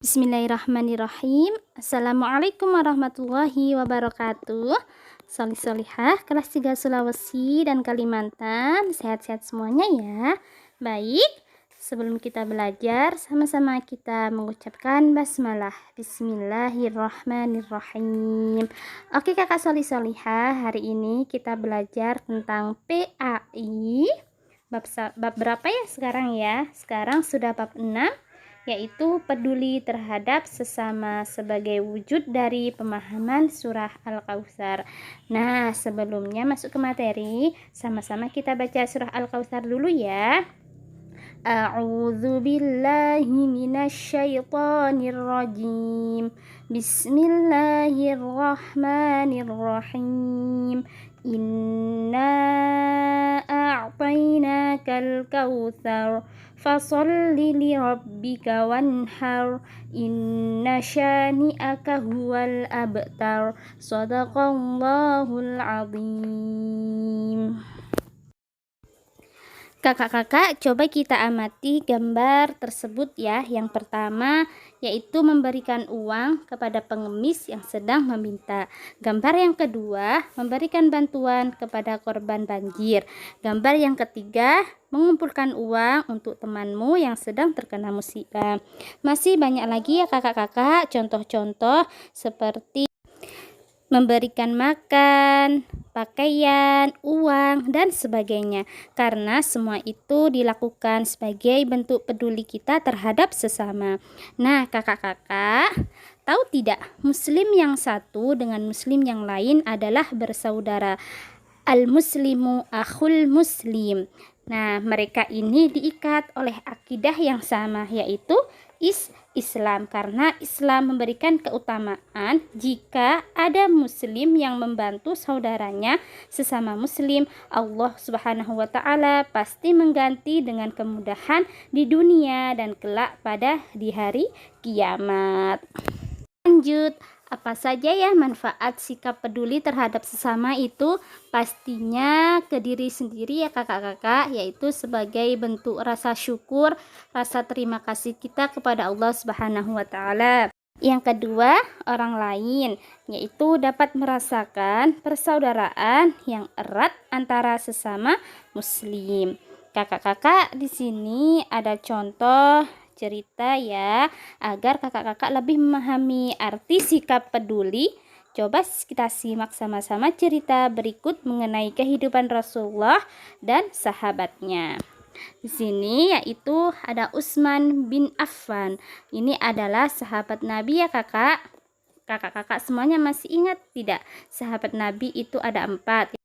Bismillahirrahmanirrahim. Assalamualaikum warahmatullahi wabarakatuh. Solih-solihah kelas 3 Sulawesi dan Kalimantan, sehat-sehat semuanya ya. Baik, sebelum kita belajar, sama-sama kita mengucapkan basmalah. Bismillahirrahmanirrahim. Oke kakak solih-solihah, hari ini kita belajar tentang PAI. Bab berapa ya sekarang ya? Sekarang sudah bab 6, yaitu peduli terhadap sesama sebagai wujud dari pemahaman surah Al-Kautsar. Nah, sebelumnya masuk ke materi, sama-sama kita baca surah Al-Kautsar dulu ya. A'udzu billahi minasyaitonir rajim. Bismillahirrahmanirrahim. Inna a'tainakal kautsar fasalli li rabbika wanhar inna syani'aka huwal abtar. Shadaqallahul azim. Kakak-kakak, coba kita amati gambar tersebut ya. Yang pertama yaitu memberikan uang kepada pengemis yang sedang meminta. Gambar yang kedua, memberikan bantuan kepada korban banjir. Gambar yang ketiga, mengumpulkan uang untuk temanmu yang sedang terkena musibah. Masih banyak lagi ya kakak-kakak contoh-contoh seperti memberikan makan, pakaian, uang, dan sebagainya. Karena semua itu dilakukan sebagai bentuk peduli kita terhadap sesama. Nah, kakak-kakak, tahu tidak, muslim yang satu dengan muslim yang lain adalah bersaudara. Al-muslimu akhul muslim. Nah, mereka ini diikat oleh akidah yang sama, yaitu Islam, karena Islam memberikan keutamaan jika ada muslim yang membantu saudaranya sesama muslim. Allah Subhanahu wa taala pasti mengganti dengan kemudahan di dunia dan kelak pada di hari kiamat. Lanjut, apa saja ya manfaat sikap peduli terhadap sesama itu? Pastinya ke diri sendiri ya kakak-kakak, yaitu sebagai bentuk rasa syukur, rasa terima kasih kita kepada Allah Subhanahu wa taala. Yang kedua, orang lain, yaitu dapat merasakan persaudaraan yang erat antara sesama muslim. Kakak-kakak, di sini ada contoh cerita ya, agar kakak-kakak lebih memahami arti sikap peduli. Coba kita simak sama-sama cerita berikut mengenai kehidupan Rasulullah dan sahabatnya. Di sini yaitu ada Utsman bin Affan. Ini adalah sahabat Nabi ya kakak. Kakak-kakak semuanya masih ingat tidak? Sahabat Nabi itu ada 4.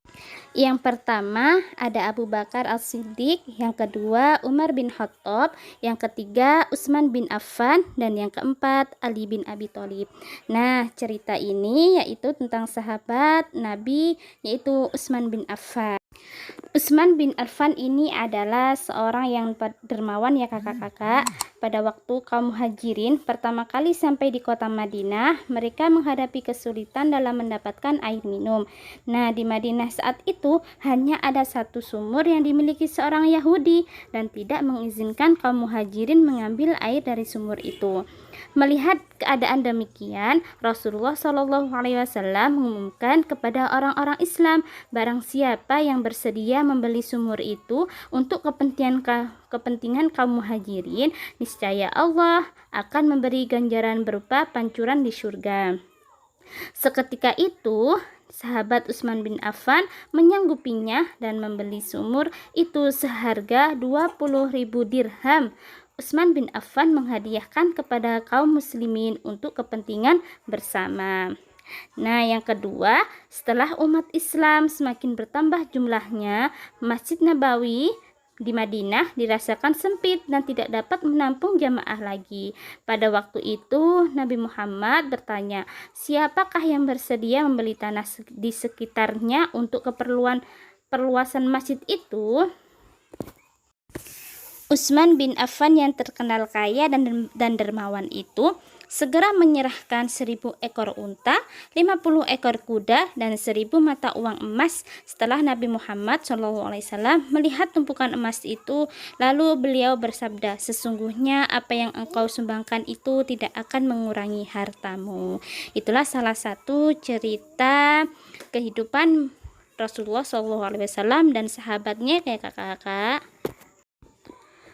Yang pertama ada Abu Bakar As-Siddiq, yang kedua Umar bin Khattab, yang ketiga Utsman bin Affan, dan yang keempat Ali bin Abi Thalib. Nah, cerita ini yaitu tentang sahabat Nabi, yaitu Utsman bin Affan. Utsman bin Affan ini adalah seorang yang dermawan ya kakak-kakak. Pada waktu kaum muhajirin pertama kali sampai di kota Madinah, mereka menghadapi kesulitan dalam mendapatkan air minum. Nah, di Madinah saat itu hanya ada satu sumur yang dimiliki seorang Yahudi dan tidak mengizinkan kaum muhajirin mengambil air dari sumur itu. Melihat keadaan demikian, Rasulullah SAW mengumumkan kepada orang-orang Islam, barang siapa yang bersedia membeli sumur itu untuk kepentingan kaum muhajirin, niscaya Allah akan memberi ganjaran berupa pancuran di surga. Seketika itu, sahabat Utsman bin Affan menyanggupinya dan membeli sumur itu seharga 20.000 dirham. Utsman bin Affan menghadiahkan kepada kaum muslimin untuk kepentingan bersama. Nah, yang kedua, setelah umat Islam semakin bertambah jumlahnya, Masjid Nabawi di Madinah dirasakan sempit dan tidak dapat menampung jamaah lagi. Pada waktu itu Nabi Muhammad bertanya, siapakah yang bersedia membeli tanah di sekitarnya untuk keperluan perluasan masjid itu? Utsman bin Affan yang terkenal kaya dan dermawan itu segera menyerahkan 1000 ekor unta, 50 ekor kuda, dan 1000 mata uang emas. Setelah Nabi Muhammad SAW melihat tumpukan emas itu, lalu beliau bersabda, sesungguhnya apa yang engkau sumbangkan itu tidak akan mengurangi hartamu. Itulah salah satu cerita kehidupan Rasulullah SAW dan sahabatnya kayak kakak-kakak.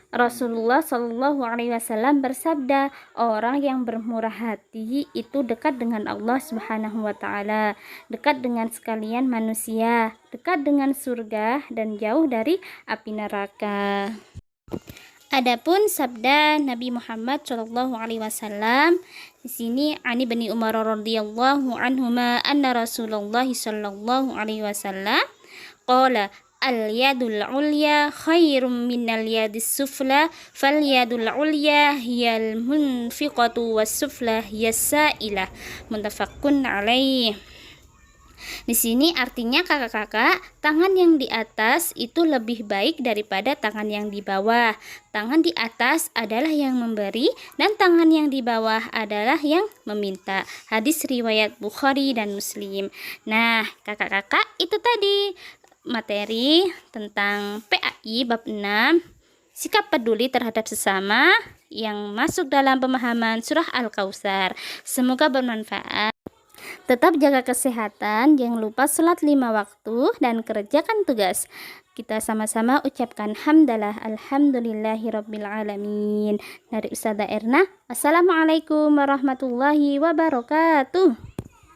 Rasulullah Shallallahu Alaihi Wasallam bersabda, orang yang bermurah hati itu dekat dengan Allah Subhanahu Wa Taala, dekat dengan sekalian manusia, dekat dengan surga dan jauh dari api neraka. Adapun sabda Nabi Muhammad Shallallahu Alaihi Wasallam di sini Ani bin Umar radhiyallahu anhuma anna Rasulullah Shallallahu Alaihi Wasallam qala al-yadul ulya khairum minal yadis sufla fal yadul ulya hiyal munfiqatu was sufla hiyas-sa'ilah, muttafaqun alaih. Di sini artinya kakak-kakak, tangan yang di atas itu lebih baik daripada tangan yang di bawah. Tangan di atas adalah yang memberi dan tangan yang di bawah adalah yang meminta. Hadis riwayat Bukhari dan Muslim. Nah, kakak-kakak, itu tadi materi tentang PAI bab 6, sikap peduli terhadap sesama, yang masuk dalam pemahaman surah Al-Kautsar. Semoga bermanfaat. Tetap jaga kesehatan, jangan lupa sholat 5 waktu dan kerjakan tugas. Kita sama-sama ucapkan hamdalah alhamdulillahirabbil alamin. Dari Ustazah Erna. Assalamualaikum warahmatullahi wabarakatuh.